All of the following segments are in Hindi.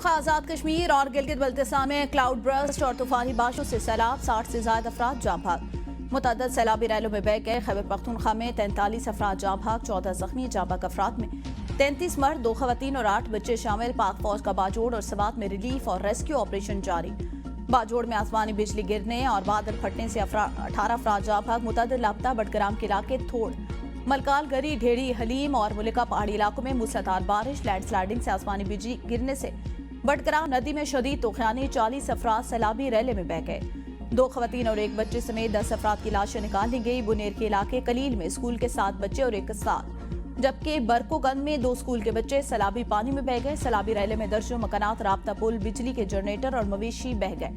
पख्तूनख्वा आज़ाद कश्मीर और गिलगित बल्तिस्तान में क्लाउड बर्स्ट और तूफानी बारिशों से सैलाब, 60 से ज्यादा अफराद जाँ भाग। मुतअद्दिद सैलाबी रैलों में बह गए। खैबर पख्तूनख्वा में 43 अफराद जाँ भाग, 14 जख्मी। जाँ भाग अफराद में 33 मर्द, 2 खवातीन और 8 बच्चे शामिल। पाक फौज का बाजोड़ और सवात में रिलीफ और रेस्क्यू ऑपरेशन जारी। बाजोड़ में आसमानी बिजली गिरने और बादल फटने से 18 अफराद जाँ भाग। मुतअद्दिद लापता। बडग्राम के इलाके थोड़, मलकाल गरी, ढेड़ी, हलीम और मुलिका पहाड़ी इलाकों में मूसलाधार बारिश, लैंडस्लाइडिंग से आसमानी बिजली गिरने से बडग्राम नदी में शदीद तूफानी। 40 अफराद सैलाबी रैले में बह गए। 2 खवातीन और 1 बच्चे समेत 10 अफराद की लाशें निकाली गई। बुनेर के इलाके कलील में स्कूल के 7 बच्चे और 1 उस्ताद, जबकि बरकोगंज में 2 स्कूल के बच्चे सैलाबी पानी में बह गए। सैलाबी रैले में दर्जनों मकानात, राब्ता पुल, बिजली के जनरेटर और मवेशी बह गए।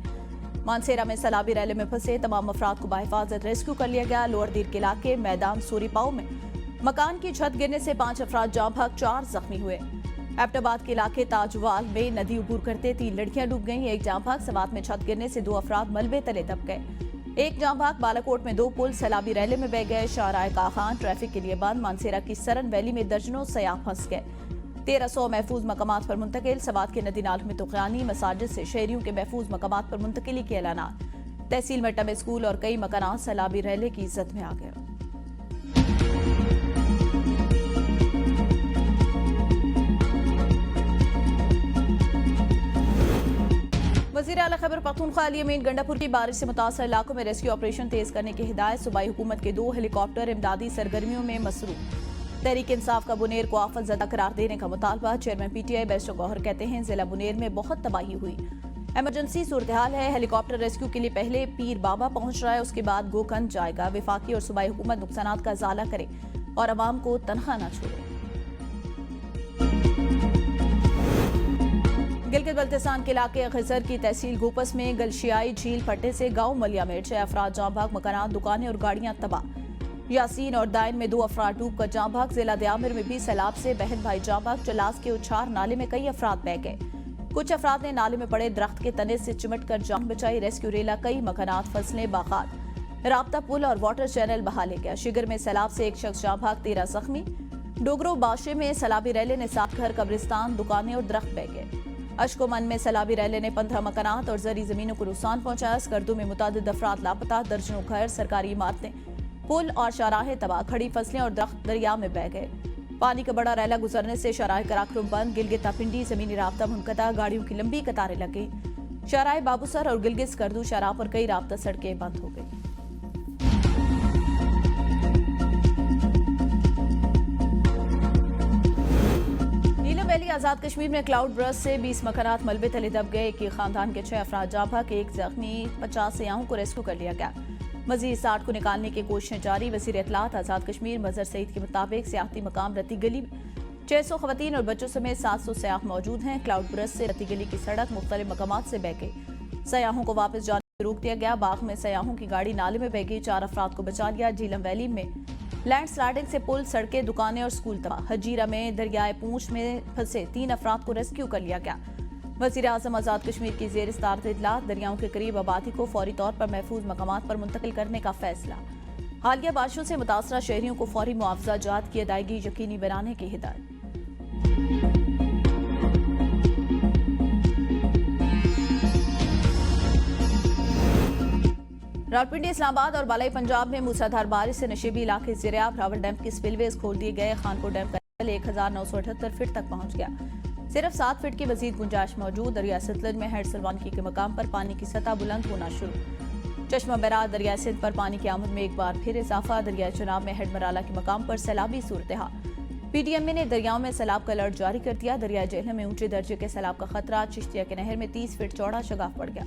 मानसेरा में सैलाबी रैले में फंसे तमाम अफराद को बाहिफाजत रेस्क्यू कर लिया गया। लोअर दीर के इलाके मैदान सूरीपाओ में मकान की छत गिरने से 5 अफराद जाँ भाग, 4 जख्मी हुए। एबटाबाद के इलाके ताजवाल में नदी अबूर करते 3 लड़कियां डूब गईं, 1 जाँ भाग। सवात में छत गिरने से 2 अफराद मलबे तले दब गए, 1 जाँ भाग। बालाकोट में 2 पुल सैलाबी रैले में बह गए। शाहराह काखान ट्रैफिक के लिए बंद। मानसेरा की सरन वैली में दर्जनों सयाह फंस गए, 1300 महफूज मकामात पर मुंतकिल। सवात के नदी नालों में तुगयानी, मसाजिद से शहरियों के महफूज मकामात पर मुंतकिली के ऐलानात। तहसील मट्टा में स्कूल और कई मकानात सैलाबी रैले की इज्जत में आ गए। वज़ीर आला खैबर पख्तूनख्वा अली अमीन गंडापुर की बारिश से मुतासर इलाकों में रेस्क्यू ऑपरेशन तेज करने की हिदायत। सूबाई हुकूमत के 2 हेलीकॉप्टर इमदादी सरगर्मियों में मसरूफ। तहरीक इंसाफ का बुनेर को आफत ज़दा करार देने का मुतालबा। चेयरमैन PTI बैरिस्टर गौहर कहते हैं जिला बुनेर में बहुत तबाही हुई, एमरजेंसी सूरत हाल है। हेलीकॉप्टर रेस्क्यू के लिए पहले पीर बाबा पहुंच रहा है, उसके बाद गोकंद जाएगा। विफाकी और सूबाई हुकूमत नुकसानात का इजाला करे और अवाम को तनख्वाह न छोड़े। गिलगित बल्तिस्तान के इलाके खिजर की तहसील गोपस में गलशियाई झील फटने से गांव मलिया में 6 अफराद जाँ भाग, मकानात, दुकानें और गाड़ियां तबाह। यासीन और दाइन में 2 अफराद डूब कर जाँ भाग। जिला दयामिर में भी सैलाब से बहन भाई जाँ भाग। चलास के उछार नाले में कई अफराद बह गए, कुछ अफराद ने नाले में पड़े दरख्त के तने से चिमट कर जान बचाई। रेस्क्यू रेला कई मकानात, फसलें, बागात, राब्ता पुल और वाटर चैनल बहा ले गया। शिगर में सैलाब से 1 शख्स जाँ भाग, 13 जख्मी। डोगरो बाशे में सैलाबी रैले ने 7 घर, कब्रिस्तान, दुकानें और दरख्त बह गए। अशकोमन में सैलाबी रैले ने 15 मकानात और जरी जमीनों को नुकसान पहुंचाया। स्कर्दू में मुतादिद अफराद लापता, दर्जनों घर, सरकारी इमारतें, पुल और शाहराहें तबाह। खड़ी फसलें और दरख्त दरिया में बह गए। पानी का बड़ा रैला गुजरने से शाहराह कराक्रम बंद। गिलगित पिंडी जमीनी राब्ता मुनक़ता, गाड़ियों की लंबी कतारें लग गई। शाहराह बाबूसर और गिलगित स्कर्दू शाहराह पर कई राब्ता सड़कें बंद हो गई। वैली आज़ाद कश्मीर में क्लाउड बर्स्ट से 20 मकानात मलबे तले दब गए। एक ही खानदान के 6 अफराद जाँ भाग, 1 जख्मी। 50 सयाहों को रेस्क्यू कर लिया गया। मजीद 60 को निकालने की कोशिशें जारी। वज़ीर इत्तलात आज़ाद कश्मीर मजहर सईद के मुताबिक सियाहती मकाम रती गली में 600 खवातीन और बच्चों समेत 700 सयाह मौजूद हैं। क्लाउड बर्स्ट से रती गली की सड़क मुख्तलिफ मकामात से बह गई। सयाहों को वापस जाने से रोक दिया गया। बाग में सयाहों की गाड़ी नाले में बह गई, 4 अफराद को बचा लिया। झीलम वैली में लैंडस्लाइडिंग से पुल, सड़कें, दुकानें और स्कूल तबाह। हजीरा में दरियाए पूंछ में फंसे 3 अफराद को रेस्क्यू कर लिया गया। वज़ीर आज़म आज़ाद कश्मीर की ज़ेर इस्तारत इत्तलात, दरियाओं के करीब आबादी को फौरी तौर पर महफूज मकामात पर मुंतकिल करने का फैसला। हालिया बारिशों से मुतासरा शहरियों को फौरी मुआवजा जात की अदायगी यकीनी बनाने की हिदायत। रावलपिंडी, इस्लामाबाद और बालाई पंजाब में मूसलाधार बारिश से नशेबी इलाके ज़ेरियाब। रावल डैम के स्पिलवेज खोल दिए गए। खानपुर डैम का लेवल 1978 फीट तक पहुंच गया। सिर्फ 7 फीट की मजीद गुंजाइश मौजूद। दरिया सतलज में हेड सलवानकी के मकाम पर पानी की सतह बुलंद होना शुरू। चश्मा बरार दरिया सिंध पर पानी की आमद में एक बार फिर इजाफा। दरिया चनाब में हेड मराला के मकाम पर सैलाबी सूरत हाल। PDMA ने दरियाओं में सैलाब का अलर्ट जारी कर दिया। दरिया जेहलम में ऊंचे दर्जे के सैलाब का खतरा। चिश्तिया के नहर में 30 फीट चौड़ा शगाफ पड़ गया।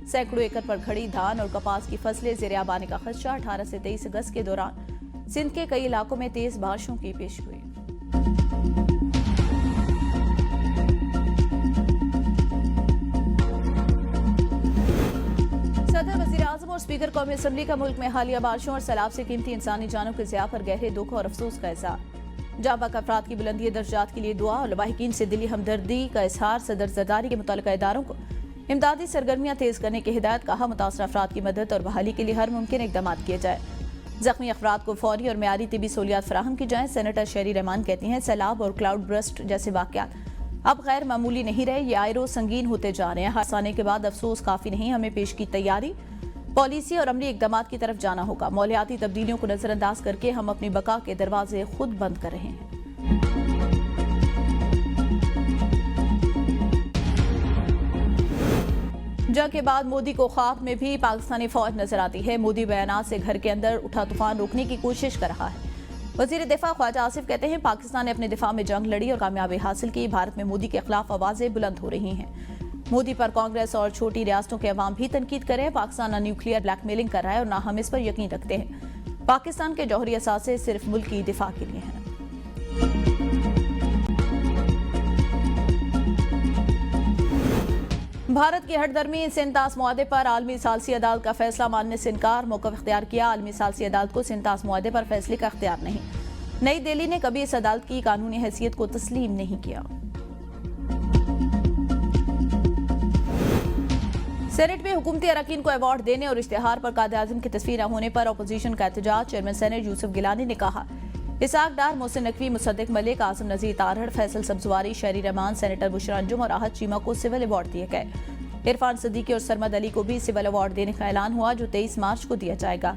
सैकड़ों एकड़ पर खड़ी धान और कपास की फसलें ज़ेरियाब आने का खदशा। 18 से 23 अगस्त के दौरान सिंध के कई इलाकों में तेज बारिशों की पेश हुई। सदर, वज़ीर आज़म और स्पीकर कौमी असम्बली का मुल्क में हालिया बारिशों और सैलाब से कीमती इंसानी जानों के ज़िया पर गहरे दुख और अफसोस का इज़हार। जाँ भाग अफराद की बुलंदी दर्जात के लिए दुआ और लवाहिकीन से दिली हमदर्दी का इजहार। सदर जरदारी के मुतल्लिका इदारों को इमदादी सरगर्मियाँ तेज करने की हिदायत। कहा मुतासरा अफराद की मदद और बहाली के लिए हर मुमकिन इकदाम किए जाए। जख्मी अफराद को फौरी और मेयारी तिबी सहूलियात फराहम की जाए। सेनेटर शेरी रहमान कहती हैं सैलाब और क्लाउड बर्स्ट जैसे वाक़यात अब गैर मामूली नहीं रहे, ये आए रोज संगीन होते जा रहे हैं। हादसा आने के बाद अफसोस काफी नहीं, हमें पेश की तैयारी, पॉलिसी और अमली इकदाम की तरफ जाना होगा। मौलियाती तब्दीलियों को नजरअंदाज करके हम अपनी बका के दरवाजे खुद बंद कर रहे हैं। जंग के बाद मोदी को ख्वाब में भी पाकिस्तानी फौज नजर आती है। मोदी बयानात से घर के अंदर उठा तूफान रोकने की कोशिश कर रहा है। वजीर दिफा ख्वाजा आसिफ कहते हैं, पाकिस्तान ने अपने दिफा में जंग लड़ी और कामयाबी हासिल की। भारत में मोदी के खिलाफ आवाजें बुलंद हो रही हैं। मोदी पर कांग्रेस और छोटी रियासतों के अवाम भी तनकीद करें। पाकिस्तान न न्यूक्लियर ब्लैकमेलिंग कर रहा है और न हम इस पर यकीन रखते हैं। पाकिस्तान के जौहरी असासे सिर्फ मुल्क की दिफा के लिए हैं। भारत की हटदर्मी सिंतास मुआहदे पर आलमी सालसी अदालत का फैसला मानने से इनकार, मौक़िफ़ इख्तियार किया। आलमी सालसी अदालत को सिंतास मुआहदे पर फैसले का इख्तियार नहीं। नई दिल्ली ने कभी इस अदालत की कानूनी हैसियत को तस्लीम नहीं किया। सेनेट में हुकूमती अरकान को अवार्ड देने और इश्तिहार पर कायद-ए-आज़म की तस्वीर न होने पर अपोजिशन का एहतजाज। चेयरमैन सेनेट यूसुफ गिलानी ने कहा, इसाक डार, मोहसिन नकवी, मुसद्दिक मलिक, आसिम नज़ीर तारहड़, फैसल सब्जवारी, शहरी रहमान, सेनेटर बुशरा अंजुम और आहत चीमा को सिविल अवार्ड दिए गए। इरफान सिद्दीकी और सरमद अली को भी सिविल अवार्ड देने का ऐलान हुआ, जो 23 मार्च को दिया जाएगा।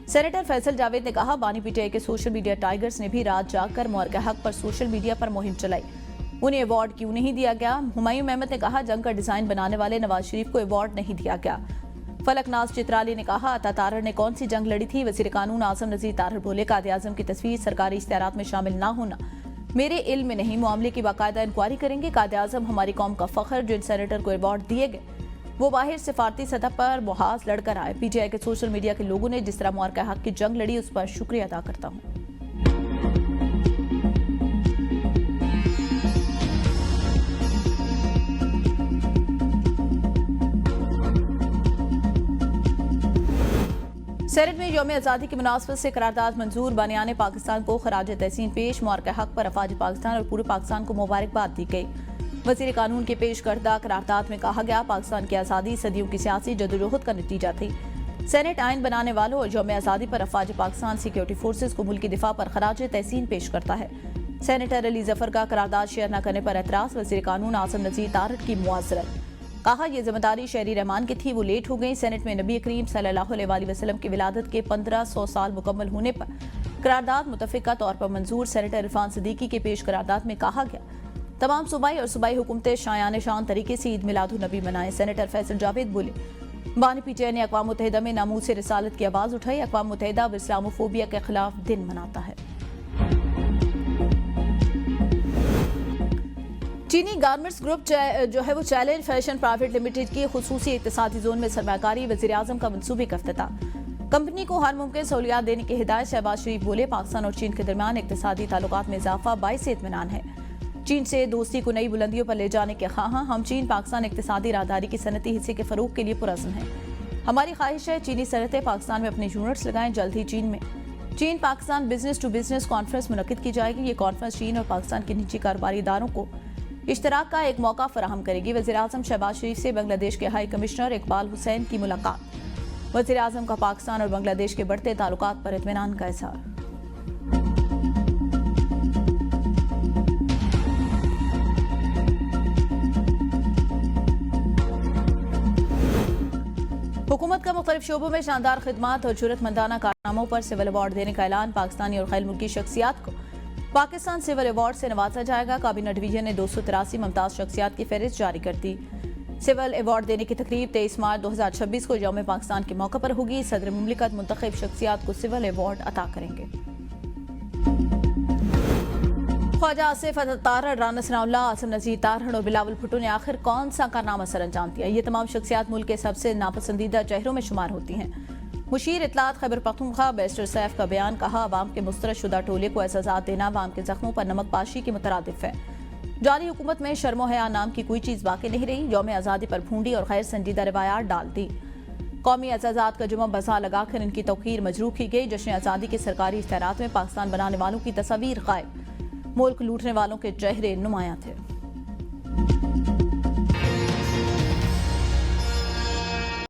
सेनेटर फैसल जावेद ने कहा, बानी पीटीआई के सोशल मीडिया टाइगर्स ने भी रात जागकर मुअर्रिख हक पर सोशल मीडिया पर मुहिम चलाई, उन्हें अवार्ड क्यों नहीं दिया गया। हुमायूं अहमद ने कहा, जंग का डिजाइन बनाने वाले नवाज शरीफ को अवार्ड नहीं दिया गया। फलकनाज चित्राली ने कहा, अता तारहड़ ने कौन सी जंग लड़ी थी। वजीर कानून आसिम नज़ीर तारहड़ बोले, कायद-ए-आज़म की तस्वीर सरकारी इश्तिहारात में शामिल न होना मेरे इल्म में नहीं, मामले की बाकायदा इंक्वायरी करेंगे। कायद-ए-आज़म हमारी कौम का फख्र, जिन सेनेटर को अवार्ड दिए गए वो बाहर सिफारती सतह पर मुहाज लड़कर आए। पीटीआई के सोशल मीडिया के लोगों ने जिस तरह मुअर्रिख हक की जंग लड़ी, उस पर शुक्रिया अदा करता हूँ। सेनेट में यौम आज़ादी की मुनासबत से करारदाद मंजूर, बानियाने पाकिस्तान को खराज तहसीन पेश। मुअर्रिख हक पर अफवाज पाकिस्तान और पूरे पाकिस्तान को मुबारकबाद दी गई। वजीर कानून के पेश करदा करारदाद में कहा गया, पाकिस्तान की आज़ादी सदियों की सियासी जदोजहद का नतीजा थी। सेनेट आइन बनाने वालों और यौम आज़ादी पर अफवाज पाकिस्तान सिक्योरिटी फोर्सेज को मुल्क की दिफा पर खराज तहसीन पेश करता है। सेनेटर अली जफर का करारदाद शेयर न करने पर एतराज़। वजीर कानून आसिम नज़ीर तारहड़ की मुआज़रत, कहा, यह जिम्मेदारी शहरी रहमान की थी, वो लेट हो गई। सेनेट में नबी करीम सल्लल्लाहु अलैहि वसल्लम की विलादत के 1500 साल मुकम्मल होने पर करारदाद मुतफ़िका तौर पर मंजूर। सेनेटर इरफान सिद्दीकी के पेश करारदाद में कहा गया, तमाम सूबाई और सूबाई हुकूमतें शायान शान तरीके से ईद मिलादुन नबी मनाएं। सेनेटर फैसल जावेद बोले, बानी पीटीआई ने अक़वाम मुत्तहिदा में नामूस से रिसालत की आवाज़ उठाई। अक़वाम मुत्तहिदा अब इस्लामोफोबिया के खिलाफ दिन मनाता है। चीनी गारमेंट्स ग्रुप जो है वो चैलेंज फैशन प्राइवेट लिमिटेड की खुसूसी इक़्तिसादी जोन में सरमायाकारी, वज़ीर आज़म का मंसूबे का इफ्तिताह। कंपनी को हर मुमकिन सहूलियात देने की हिदायत। शहबाज शरीफ बोले, पाकिस्तान और चीन के दरमियान इक़्तिसादी ताल्लुकात में इजाफा बाइस इत्मीनान है। चीन से दोस्ती को नई बुलंदियों पर ले जाने के ख्वाहां हम चीन पाकिस्तान इक़्तिसादी राहदारी की सनती हिस्से के फ़रोग़ के लिए पुरअज़्म हैं। हमारी ख्वाहिश है चीनी सनतें पाकिस्तान में अपने यूनिट्स लगाएं। जल्द ही चीन Pakistan business to business conference मुनक़िद की जाएगी। ये कॉन्फ्रेंस चीन और पाकिस्तान के निजी कारोबारी इदारों को इश्तराक का एक मौका फराहम करेगी। वज़ीर आज़म शहबाज शरीफ से बांग्लादेश के हाई कमिश्नर इकबाल हुसैन की मुलाकात। वज़ीर आज़म का पाकिस्तान और बांग्लादेश के बढ़ते ताल्लुकात पर इत्मीनान का इज़हार। हुकूमत का मुख्तलिफ शोबों में शानदार खिदमात और जुर्रतमंदाना कारनामों पर सिविल अवार्ड देने का ऐलान। पाकिस्तानी और गैर मुल्की शख्सियात को पाकिस्तान सिविल अवार्ड से नवाजा जाएगा। काबीना डिवीजन ने 283 मुमताज़ शख्सियात की फहरिस्त जारी कर दी। सिविल अवार्ड देने की तकरीब 23 मार्च 2026 को यौम पाकिस्तान के मौके पर होगी। सदर मुमलिकत मुंतखब शख्सियात को सिविल अवार्ड अता करेंगे। ख्वाजा आसिफ, अता तारहड़, राना सनाउल्लाह, आसिम नज़ीर तारहड़ और बिलावल भुट्टो ने आखिर कौन सा कारनामा सर अंजाम दिया। ये तमाम शख्सियात मुल्क के सबसे नापसंदीदा चेहरों में शुमार होती हैं। मुशीर इत्तलात खैबर पख्तूनख्वा बैरिस्टर सैफ का बयान, कहा, अवाम के मुस्तरद शुदा टोले को एहसास देना अवाम के जख्मों पर नमक पाशी के मुतरादिफ है। जाली हुकूमत में शर्मो हया नाम की कोई चीज़ बाकी नहीं रही। यौम आज़ादी पर भूंडी और गैर संजीदा रवायात डाल दी। कौमी एजाज़ात का जुम्मा बसा लगाकर इनकी तौक़ीर मजरूह की गई। जश्न आज़ादी के सरकारी इश्तिहारात में पाकिस्तान बनाने वालों की तस्वीर गायब। मुल्क लूटने वालों के चेहरे नुमायां थे।